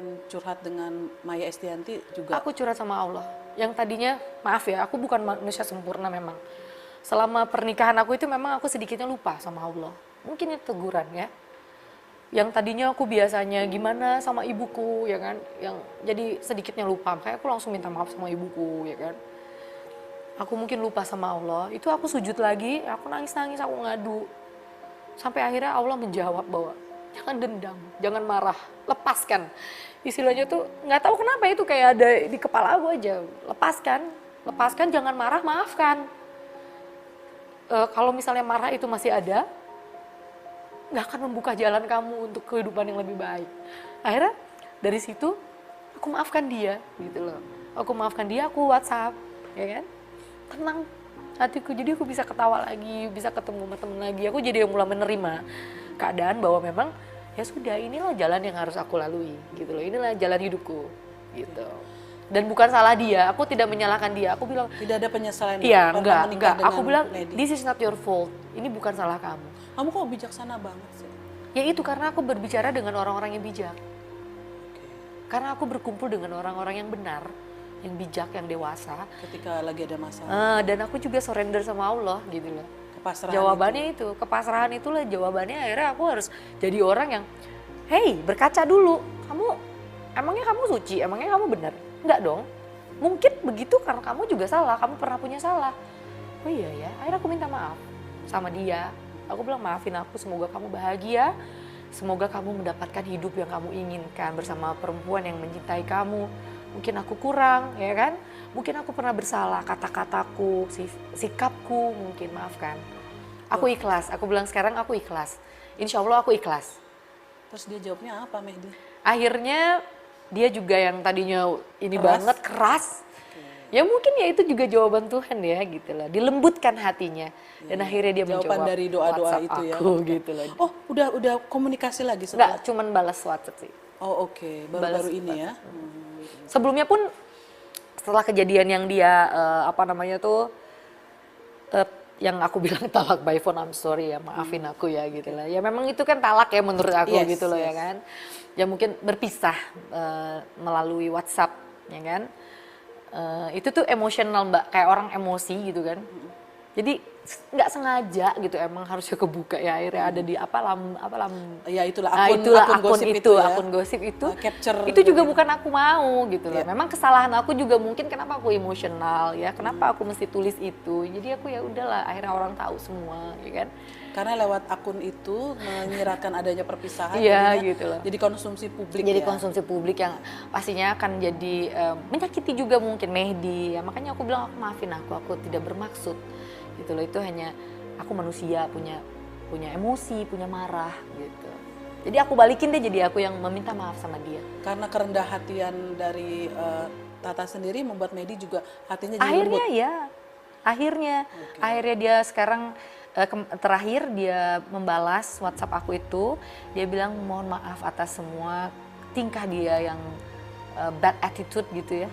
selain curhat dengan Maya Estianti juga? Aku curhat sama Allah. Yang tadinya, maaf ya, aku bukan manusia sempurna memang. Selama pernikahan aku itu memang aku sedikitnya lupa sama Allah. Mungkin itu teguran ya. Yang tadinya aku biasanya gimana sama ibuku ya kan, yang jadi sedikitnya lupa. Kayak aku langsung minta maaf sama ibuku ya kan. Aku mungkin lupa sama Allah. Itu aku sujud lagi, aku nangis-nangis, aku ngadu. Sampai akhirnya Allah menjawab bahwa jangan dendam, jangan marah, lepaskan. Istilahnya tuh nggak tahu kenapa itu kayak ada di kepala aku aja. Lepaskan, lepaskan, jangan marah, maafkan. Kalau misalnya marah itu masih ada, nggak akan membuka jalan kamu untuk kehidupan yang lebih baik. Akhirnya dari situ aku maafkan dia gitu loh. Aku maafkan dia, aku WhatsApp, ya kan? Tenang hatiku, jadi aku bisa ketawa lagi, bisa ketemu sama temen lagi. Aku jadi mulai menerima keadaan bahwa memang ya sudah, inilah jalan yang harus aku lalui gitu loh. Inilah jalan hidupku gitu. Dan bukan salah dia, aku tidak menyalahkan dia. Aku bilang Tidak ada penyesalan. iya, enggak. Aku bilang Lady. this is not your fault. Ini bukan salah kamu. Kamu kok bijaksana banget sih? Ya itu karena aku berbicara dengan orang-orang yang bijak. Karena aku berkumpul dengan orang-orang yang benar, yang bijak, yang dewasa. Ketika lagi ada masalah. Dan aku juga surrender sama Allah gitu loh. Kepasrahan Jawabannya itu, kepasrahan itulah jawabannya. Akhirnya aku harus jadi orang yang, hey, berkaca dulu. Emangnya kamu suci? Emangnya kamu benar? Enggak dong. Mungkin begitu karena kamu juga salah, kamu pernah punya salah. Oh iya ya, akhirnya aku minta maaf sama dia. Aku bilang maafin aku, semoga kamu bahagia. Semoga kamu mendapatkan hidup yang kamu inginkan bersama perempuan yang mencintai kamu. Mungkin aku kurang, ya kan? Mungkin aku pernah bersalah, kata-kataku, sikapku, mungkin maafkan. Aku ikhlas, aku bilang sekarang aku ikhlas. Insya Allah aku ikhlas. Terus dia jawabnya apa, Mehdi? Akhirnya dia juga yang tadinya ini banget, keras. Ya mungkin ya itu juga jawaban Tuhan ya gitu loh. Dilembutkan hatinya. Dan akhirnya dia menjawab jawaban dari doa-doa WhatsApp itu ya. aku gitu loh. Oh, udah komunikasi lagi setelah? Enggak, cuman balas WhatsApp sih. Oh oke, baru-baru ini ya. Sebelumnya pun setelah kejadian yang dia yang aku bilang talak by phone, I'm sorry ya, maafin aku ya gitu lah. Ya memang itu kan talak ya menurut aku gitu loh ya kan. Ya mungkin berpisah melalui WhatsApp ya kan. Itu tuh emosional Mbak, kayak orang emosi gitu kan. Jadi nggak sengaja gitu, emang harusnya kebuka ya, akhirnya ada di Ya itulah akun gosip itu capture itu juga bukan aku mau gitu loh. Memang kesalahan aku juga, mungkin kenapa aku emosional ya, kenapa aku mesti tulis itu. Jadi aku ya udahlah, akhirnya orang tahu semua ya kan. Karena lewat akun itu menyiratkan adanya perpisahan, iya gitu loh. Jadi konsumsi publik. Jadi konsumsi publik yang pastinya akan jadi menyakiti juga mungkin Mehdi. Ya, makanya aku bilang aku maafin aku tidak bermaksud. Gitu loh, itu hanya aku manusia, punya emosi, punya marah gitu. Jadi aku balikin deh, jadi aku yang meminta maaf sama dia. Karena kerendah hatian dari Tata sendiri membuat Mehdi juga hatinya jadi akhirnya lembut. ya, akhirnya dia sekarang terakhir dia membalas WhatsApp aku itu, dia bilang mohon maaf atas semua tingkah dia yang bad attitude gitu ya.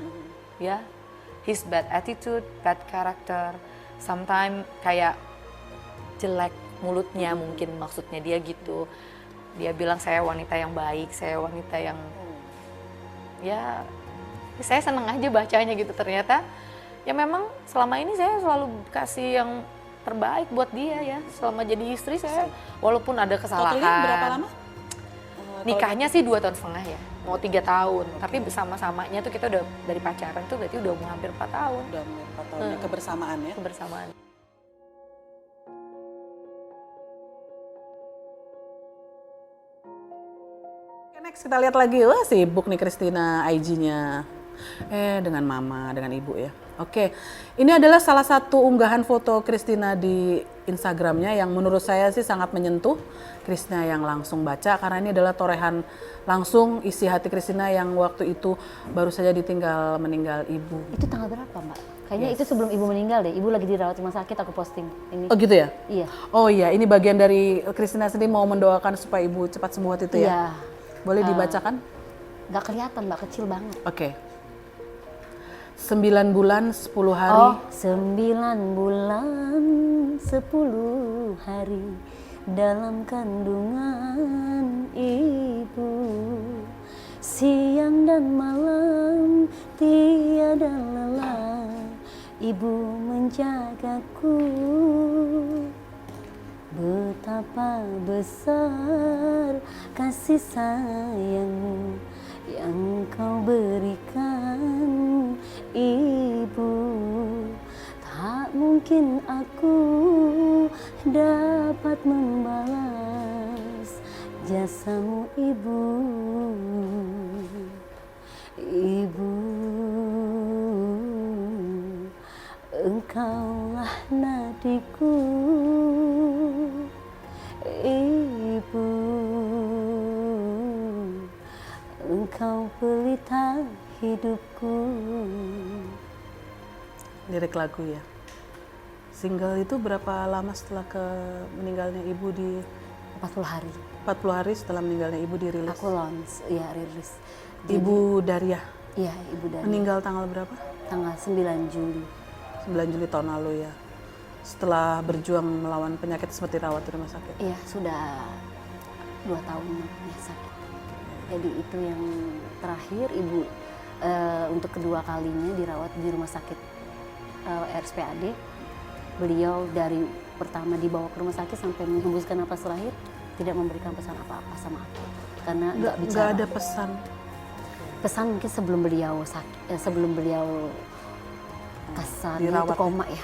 Ya, his bad attitude, bad character. Sometimes kayak jelek mulutnya, mungkin maksudnya dia gitu. Dia bilang saya wanita yang baik, saya wanita yang ya saya seneng aja bacanya gitu. Ternyata ya memang selama ini saya selalu kasih yang terbaik buat dia ya. Selama jadi istri saya, walaupun ada kesalahan. Totalnya berapa lama? Nikahnya sih 2,5 tahun ya, mau 3 tahun. Tapi bersama-samanya tuh kita udah dari pacaran tuh berarti udah mau hampir 4 tahun. Udah 4 tahun kebersamaan ya? Kebersamaan. Next kita lihat lagi, wah sibuk nih Christina IG-nya. Dengan mama, dengan ibu ya. Oke, ini adalah salah satu unggahan foto Christina di Instagramnya yang menurut saya sih sangat menyentuh. Christina yang langsung baca karena ini adalah torehan langsung isi hati Christina yang waktu itu baru saja meninggal ibu. Itu tanggal berapa Mbak? Kayaknya itu sebelum ibu meninggal deh, ibu lagi dirawat rumah sakit, aku posting ini. Oh gitu ya? Iya. Oh iya, ini bagian dari Christina sendiri mau mendoakan supaya ibu cepat sembuh itu ya? Iya. Boleh dibacakan? Gak kelihatan Mbak, kecil banget. Oke. 9 bulan 10 hari. Oh, 9 bulan 10 hari dalam kandungan ibu. siang dan malam tiada lelah ibu menjagaku. Betapa besar kasih sayangmu yang kau berikan ibu. Tak mungkin aku dapat membalas jasamu ibu. Ibu, engkaulah nadiku. Ibu, engkau pelita hidupku. Lirik lagu ya. Single itu berapa lama setelah meninggalnya ibu 40 hari. 40 hari setelah meninggalnya ibu dirilis. Aku launch, ya rilis. Ibu Daria Iya, ibu dari meninggal tanggal berapa? tanggal 9 Juli. 9 Juli tahun lalu ya. Setelah berjuang melawan penyakit seperti rawat di rumah sakit. Iya, sudah 2 tahun ya sakit. Jadi itu yang terakhir ibu untuk kedua kalinya dirawat di rumah sakit RSPAD. Beliau dari pertama dibawa ke rumah sakit sampai menghembuskan napas terakhir tidak memberikan pesan apa-apa sama aku karena nggak bicara. Nggak ada pesan. Pesan mungkin sebelum beliau sakit, sebelum beliau kasar itu Dirawat koma ya.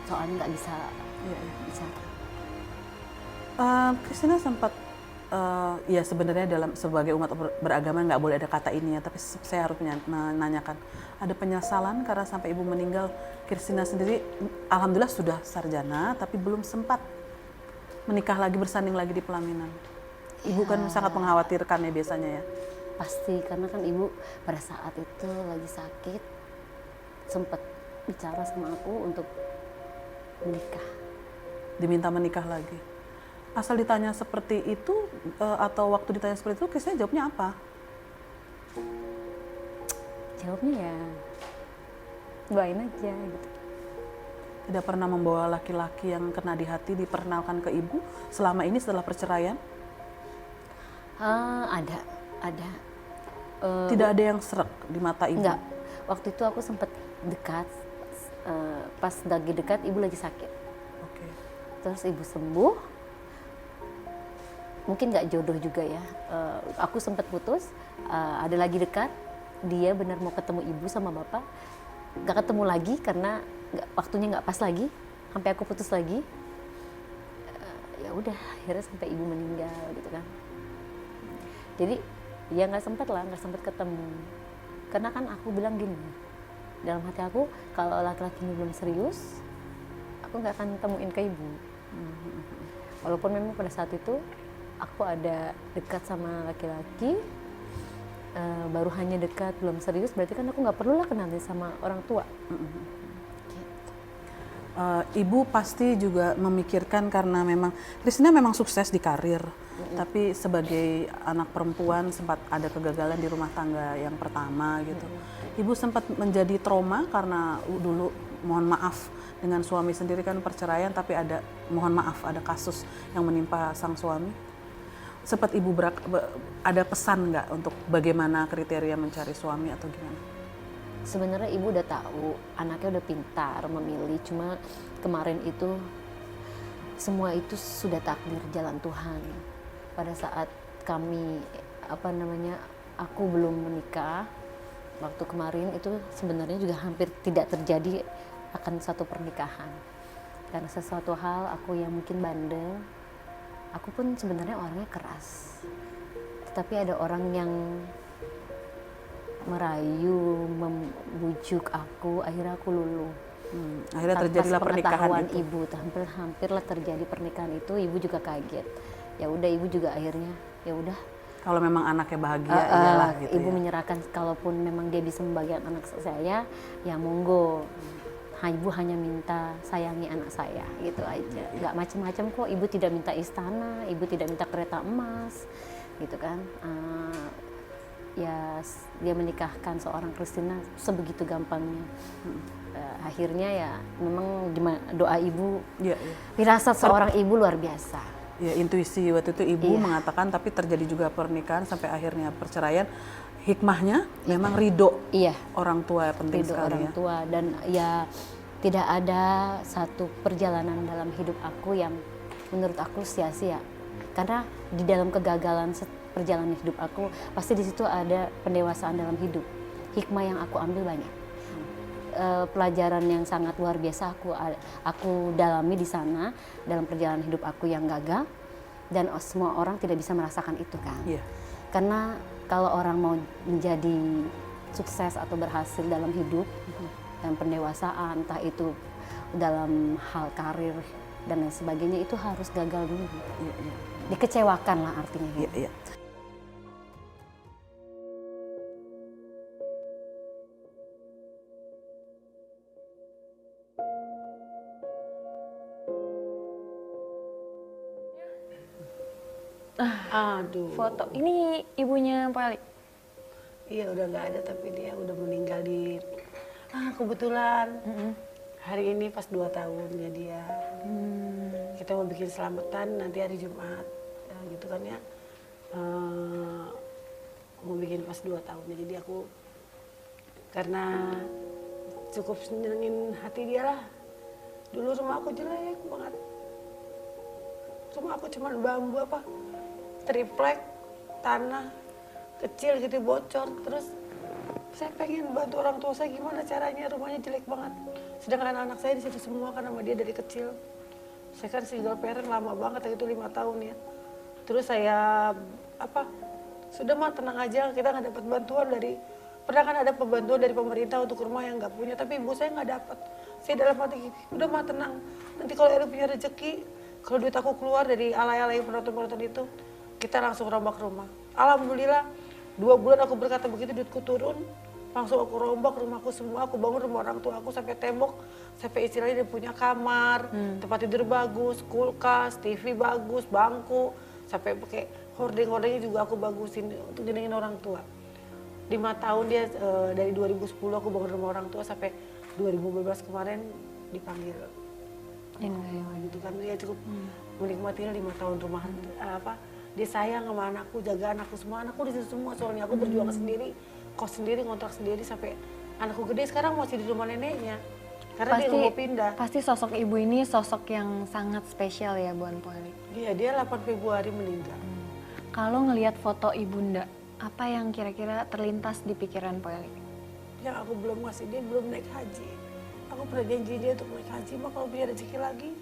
Soalnya nggak bisa Iya, iya. bicara. Christina sempat ya sebenarnya sebagai umat beragama nggak boleh ada kata ini ya, tapi saya harus menanyakan, ada penyesalan karena sampai ibu meninggal. Christina sendiri alhamdulillah sudah sarjana tapi belum sempat menikah lagi, bersanding lagi di pelaminan. Ibu kan sangat mengkhawatirkan ya biasanya ya. Pasti karena kan ibu pada saat itu lagi sakit sempat bicara sama aku untuk menikah. Diminta menikah lagi. Asal ditanya seperti itu atau waktu ditanya seperti itu, Christina jawabnya apa? Jawabnya ya doain aja gitu. Tidak pernah membawa laki-laki yang kena di hati diperkenalkan ke ibu selama ini setelah perceraian? Ada. Tidak ada yang serak di mata ibu? Enggak. Waktu itu aku sempat dekat. Pas lagi dekat ibu lagi sakit. Oke. Terus ibu sembuh. Mungkin nggak jodoh juga ya. Aku sempat putus. Ada lagi dekat. Dia benar mau ketemu ibu sama bapak. Nggak ketemu lagi karena waktunya nggak pas lagi. Sampai aku putus lagi. Ya udah, akhirnya sampai ibu meninggal gitu kan. Jadi ya nggak sempat ketemu. Karena kan aku bilang gini, dalam hati aku kalau laki-laki ini belum serius, aku nggak akan temuin ke ibu. Walaupun memang pada saat itu aku ada dekat sama laki-laki, baru hanya dekat belum serius, berarti kan aku nggak perlulah kenalin sama orang tua. Ibu pasti juga memikirkan karena memang Christina memang sukses di karir, tapi sebagai anak perempuan sempat ada kegagalan di rumah tangga yang pertama gitu. Ibu sempat menjadi trauma karena dulu mohon maaf dengan suami sendiri kan perceraian, tapi ada mohon maaf ada kasus yang menimpa sang suami. Sempat ibu ada pesan nggak untuk bagaimana kriteria mencari suami atau gimana? Sebenarnya ibu udah tahu anaknya udah pintar memilih, cuma kemarin itu semua itu sudah takdir jalan Tuhan. Pada saat kami aku belum menikah waktu kemarin itu sebenarnya juga hampir tidak terjadi akan satu pernikahan karena sesuatu hal aku yang mungkin bandel. Aku pun sebenarnya orangnya keras, tetapi ada orang yang merayu, membujuk aku, akhirnya aku luluh. Akhirnya terjadilah pernikahan itu. Ibu, hampirlah terjadi pernikahan itu. Ibu juga kaget. Ya udah, ibu juga akhirnya ya udah. Kalau memang anaknya bahagia, iyalah gitu. Ibu ya. menyerahkan kalaupun memang dia bisa membahagiakan anak saya, ya monggo. Ibu hanya minta sayangi anak saya, gitu aja. Nggak macam-macam kok. Ibu tidak minta istana, ibu tidak minta kereta emas, gitu kan. Ya dia menikahkan seorang Christina sebegitu gampangnya. Akhirnya ya memang doa ibu, firasat seorang ibu luar biasa. Ya intuisi waktu itu ibu Iya. mengatakan, tapi terjadi juga pernikahan sampai akhirnya perceraian. hikmahnya memang ridho Iya, orang tua penting ridho sekali orang ya. tua, dan ya tidak ada satu perjalanan dalam hidup aku yang menurut aku sia-sia. Karena di dalam kegagalan perjalanan hidup aku, pasti di situ ada pendewasaan dalam hidup. Hikmah yang aku ambil banyak. Pelajaran yang sangat luar biasa aku dalami di sana dalam perjalanan hidup aku yang gagal, dan semua orang tidak bisa merasakan itu kan. Iya. Karena kalau orang mau menjadi sukses atau berhasil dalam hidup dan pendewasaan, entah itu dalam hal karir dan lain sebagainya, itu harus gagal dulu. Iya, iya. Dikecewakan lah artinya. Iya, iya. Aduh. Foto ini ibunya Pak Ali. Iya udah nggak ada, tapi dia udah meninggal di kebetulan hari ini pas 2 tahunnya dia. Kita mau bikin selamatan nanti hari Jumat, ya, gitu kan ya. Mau bikin pas 2 tahunnya, jadi aku karena cukup senengin hati dia lah. Dulu rumah aku jelek banget. Rumah aku cuma bambu triplek, tanah kecil gitu bocor. Terus saya pengen bantu orang tua saya, gimana caranya, rumahnya jelek banget. Sedangkan anak saya di situ semua kan sama dia dari kecil. Saya kan single parent lama banget, itu 5 tahun ya. Terus saya sudah mah tenang aja, kita nggak dapat bantuan dari, pernah kan ada pembantuan dari pemerintah untuk rumah yang nggak punya, tapi ibu saya nggak dapat. Saya dalam hati gini, udah mah tenang, nanti kalau ada punya rezeki, kalau duit aku keluar dari alay-alay penonton-penonton itu, kita langsung rombak rumah. Alhamdulillah 2 bulan aku berkata begitu, duitku turun, langsung aku rombak rumahku semua. Aku bangun rumah orang tua aku sampai tembok, sampai istilahnya dia punya kamar, tempat tidur bagus, kulkas, TV bagus, bangku, sampai pakai hording-hordingnya juga aku bagusin untuk nyenengin orang tua. 5 tahun dia, dari 2010 aku bangun rumah orang tua sampai 2012 kemarin dipanggil. Gitu kan dia cukup menikmati 5 tahun rumah dia sayang sama anakku, jaga anakku semua, anakku di situ semua, soalnya aku berjuang sendiri, kos sendiri, kontrak sendiri sampai anakku gede, sekarang masih di rumah neneknya karena dia nggak mau pindah. Pasti sosok ibu ini sosok yang sangat spesial ya buat Pak Ali. Iya, dia 8 Februari meninggal. Kalau ngelihat foto ibunda, apa yang kira-kira terlintas di pikiran Pak Ali? Yang aku belum ngasih dia, belum naik haji. Aku pernah janji dia untuk naik haji, mah kalau punya rezeki lagi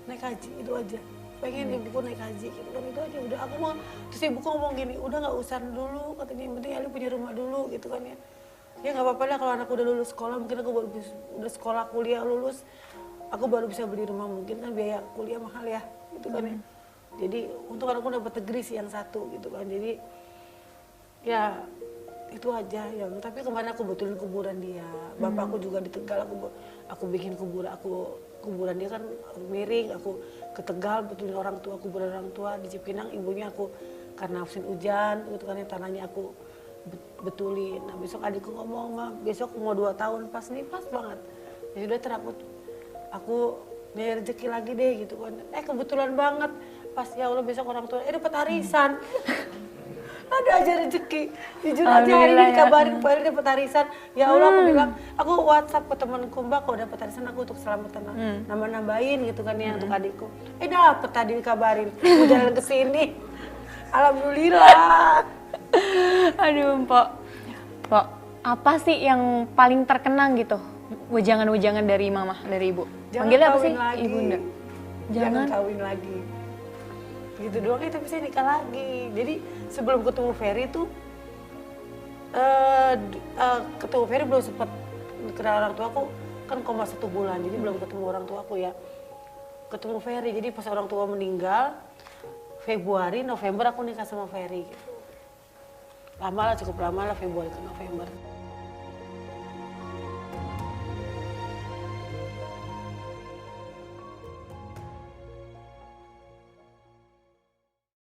naik haji, itu aja. Pengen ibuku naik haji gitu kan, itu aja udah. Aku mau, terus ibuku ngomong gini, udah nggak usah dulu, katanya yang penting Ali punya rumah dulu gitu kan ya. Ya nggak apa-apa lah kalau anakku udah lulus sekolah, mungkin aku baru udah sekolah kuliah lulus, aku baru bisa beli rumah, mungkin kan biaya kuliah mahal ya gitu kan ya. Jadi untuk anakku dapat degree sih yang satu gitu kan, jadi ya itu aja yang. Tapi kemarin aku betulin kuburan dia, bapakku juga di Tegal, aku bikin kuburan dia kan miring, aku ke Tegal betulin orang tua, kuburan orang tua di Cipinang, ibunya aku karena musim hujan gitu kan ya, tanahnya aku betulin. Nah besok adikku ngomong, "Ma, besok mau 2 tahun pas nih, pas banget." Ya sudah, terakut aku nyari rezeki lagi deh gitu kan. Kebetulan banget pas, ya Allah besok orang tua dapat arisan. Ada aja rezeki. Jujur aja hari ini dikabarin Pak Ali dapat arisan. Ya Allah, aku bilang, aku WhatsApp ke temanku, "Mbak, kalau dapat arisan aku untuk selamatan nambah-nambahin gitu kan ya untuk adikku." Dapat tadi dikabarin. Aku jalan ke sini. Alhamdulillah. Aduh, Mpok. Mpok, apa sih yang paling terkenang gitu? Wejangan-wejangan dari mama, dari ibu. Panggilnya apa sih? Ibunda. Jangan kawin lagi. Gitu doang, tapi saya nikah lagi. Jadi sebelum ketemu Ferry tuh, ketemu Ferry belum sempat kenal orang tua aku, kan koma 1 bulan, jadi belum ketemu orang tua aku ya. Ketemu Ferry, jadi pas orang tua meninggal, Februari, November aku nikah sama Ferry gitu. Lama lah, cukup lama lah, Februari ke November.